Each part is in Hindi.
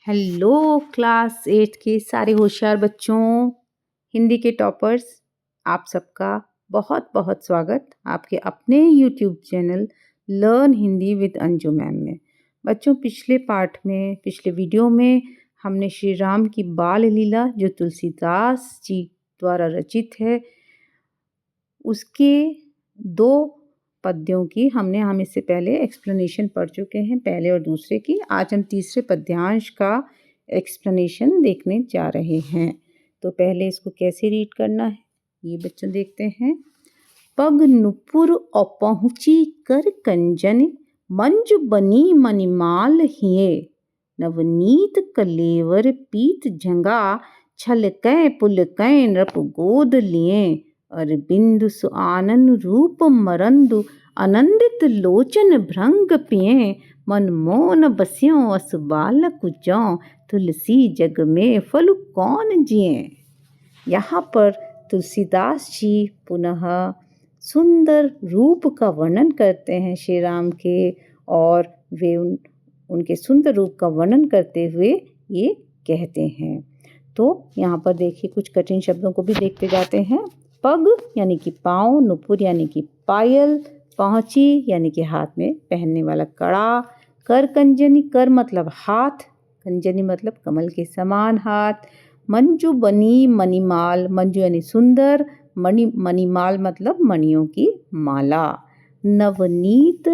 हेलो क्लास 8 के सारे होशियार बच्चों, हिंदी के टॉपर्स, आप सबका बहुत बहुत स्वागत आपके अपने YouTube channel learn Hindi with Anju ma'am में। बच्चों, पिछले वीडियो में हमने श्री राम की बाल लीला जो तुलसीदास जी द्वारा रचित है उसके 2 पद्यों की हम इससे पहले एक्सप्लेनेशन पढ़ चुके हैं, पहले और दूसरे की। आज हम तीसरे पद्यांश का एक्सप्लेनेशन देखने जा रहे हैं। तो पहले इसको कैसे रीड करना है ये बच्चों देखते हैं। पग नुपुर अपहुँची कर कंजन, मंज बनी मणिमाल हिये, नवनीत कलेवर पीत झंगा, छलकै पुलकै नृप गोद लिए, अरबिंदु सुआनन रूप मरंदु, आनंदित लोचन भृंग पिए, मन मोन बस्यों अस बालक जौं, तुलसी जग में फल कौन जिए। यहाँ पर तुलसीदास जी पुनः सुंदर रूप का वर्णन करते हैं श्री राम के, और वे उनके सुंदर रूप का वर्णन करते हुए ये कहते हैं। तो यहाँ पर देखिए कुछ कठिन शब्दों को भी देखते जाते हैं। पग यानी कि पाँव, नुपुर यानी कि पायल, पहुँची यानी कि हाथ में पहनने वाला कड़ा, कर कंजनी, कर मतलब हाथ, कंजनी मतलब कमल के समान हाथ, मंजू बनी मणिमाल, मंजू यानी सुंदर, मणिमाल मतलब मणियों की माला, नवनीत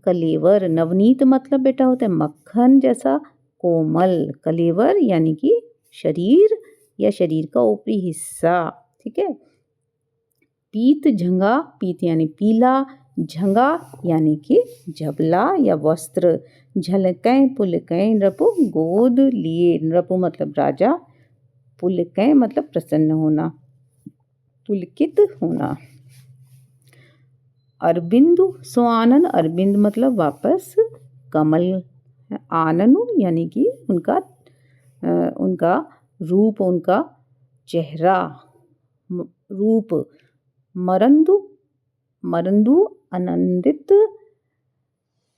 कलेवर, नवनीत मतलब बेटा होता है मक्खन जैसा कोमल, कलेवर यानी कि शरीर या शरीर का ऊपरी हिस्सा, ठीक है। पीत झंगा, पीत यानी पीला, झंगा यानी कि झबला या वस्त्र, झलकै पुलकै नृपु गोद लिए, नृपु मतलब राजा, पुलकै मतलब प्रसन्न होना, पुलकित होना। अरबिंदु सुआनन, अरबिंद मतलब वापस कमल, आननु यानी कि उनका रूप, उनका चेहरा, रूप, मरंदु, मरंदु आनंदित,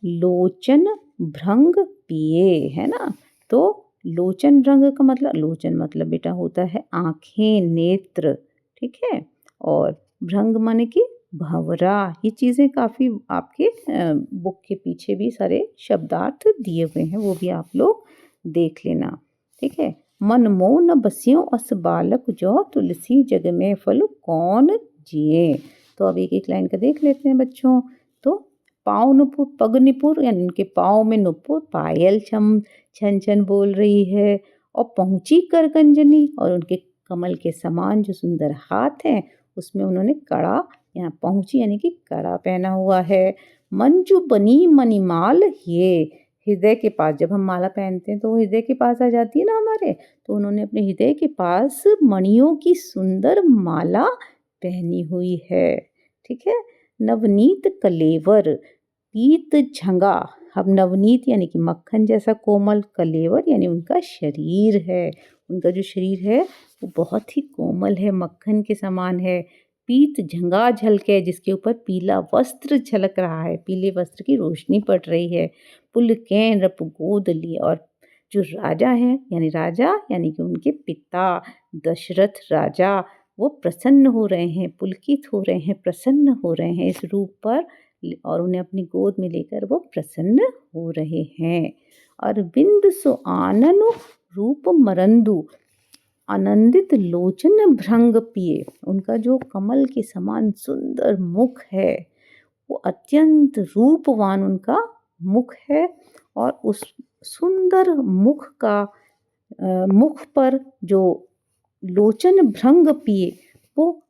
लोचन भृंग पिए, है ना। तो लोचन भृंग का मतलब, लोचन मतलब बेटा होता है आँखें, नेत्र, ठीक है, और भृंग माने कि भंवरा। ये चीज़ें काफ़ी आपके बुक के पीछे भी सारे शब्दार्थ दिए हुए हैं, वो भी आप लोग देख लेना, ठीक है। मन मोन बस्यों अस बालक जो, तुलसी जग में फल कौन जिए। तो अब एक एक लाइन का देख लेते हैं बच्चों। तो पाँव नुपुर, पग निपुर यानी उनके पाँव में नुपुर, पायल छम छन छन बोल रही है, और पहुँची कर कंजनी, और उनके कमल के समान जो सुंदर हाथ हैं उसमें उन्होंने कड़ा, यहाँ पहुँची यानी कि कड़ा पहना हुआ है। मंजू बनी मणिमाल ये, हृदय के पास, जब हम माला पहनते हैं तो वो हृदय के पास आ जाती है ना हमारे, तो उन्होंने अपने हृदय के पास मणियों की सुंदर माला पहनी हुई है, ठीक है। नवनीत कलेवर पीत झंगा, अब नवनीत यानी कि मक्खन जैसा कोमल, कलेवर यानी उनका शरीर है, उनका जो शरीर है वो बहुत ही कोमल है, मक्खन के समान है। पीत झंगा झलके, जिसके ऊपर पीला वस्त्र झलक रहा है, पीले वस्त्र की रोशनी पड़ रही है। पुलकै नृप गोद लिए, और जो राजा हैं यानी कि उनके पिता दशरथ राजा, वो प्रसन्न हो रहे हैं, पुलकित हो रहे हैं, प्रसन्न हो रहे हैं इस रूप पर, और उन्हें अपनी गोद में लेकर वो प्रसन्न हो रहे हैं। अरविंद सो आनन रूप मरंदु, आनंदित लोचन भृंग पिए, उनका जो कमल के समान सुंदर मुख है वो अत्यंत रूपवान उनका मुख है, और उस सुंदर मुख पर जो लोचन भृंग पिए, वो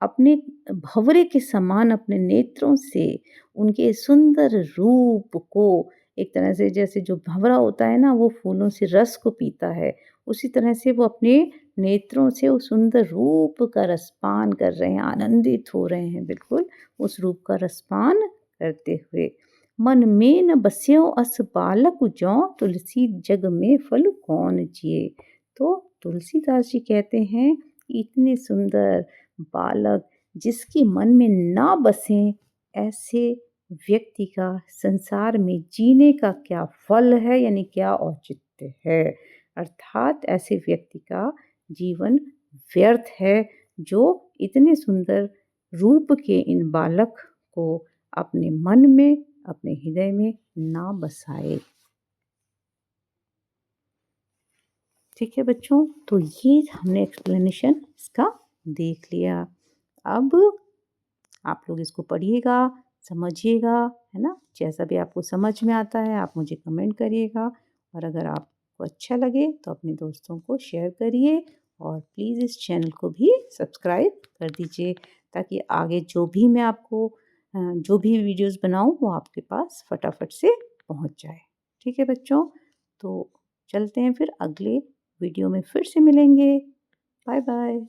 अपने भंवरे के समान अपने नेत्रों से उनके सुंदर रूप को, एक तरह से जैसे जो भंवरा होता है ना वो फूलों से रस को पीता है, उसी तरह से वो अपने नेत्रों से उस सुंदर रूप का रसपान कर रहे हैं, आनंदित हो रहे हैं बिल्कुल उस रूप का रसपान करते हुए। मन में न बस्यों अस बालक जौं, तुलसी जग में फल कौन जिए। तो तुलसीदास जी कहते हैं इतने सुंदर बालक जिसके मन में ना बसें, ऐसे व्यक्ति का संसार में जीने का क्या फल है, यानी क्या औचित्य है। अर्थात ऐसे व्यक्ति का जीवन व्यर्थ है जो इतने सुंदर रूप के इन बालक को अपने मन में, अपने हृदय में ना बसाए। ठीक है बच्चों, तो ये हमने एक्सप्लेनेशन इसका देख लिया। अब आप लोग इसको पढ़िएगा, समझिएगा, है ना? जैसा भी आपको समझ में आता है आप मुझे कमेंट करिएगा, और अगर आपको अच्छा लगे तो अपने दोस्तों को शेयर करिए, और प्लीज़ इस चैनल को भी सब्सक्राइब कर दीजिए, ताकि आगे जो भी मैं आपको जो भी वीडियोज़ बनाऊँ वो आपके पास फटाफट से पहुँच जाए। ठीक है बच्चों? तो चलते हैं फिर अगले वीडियो में फिर से मिलेंगे। Bye bye.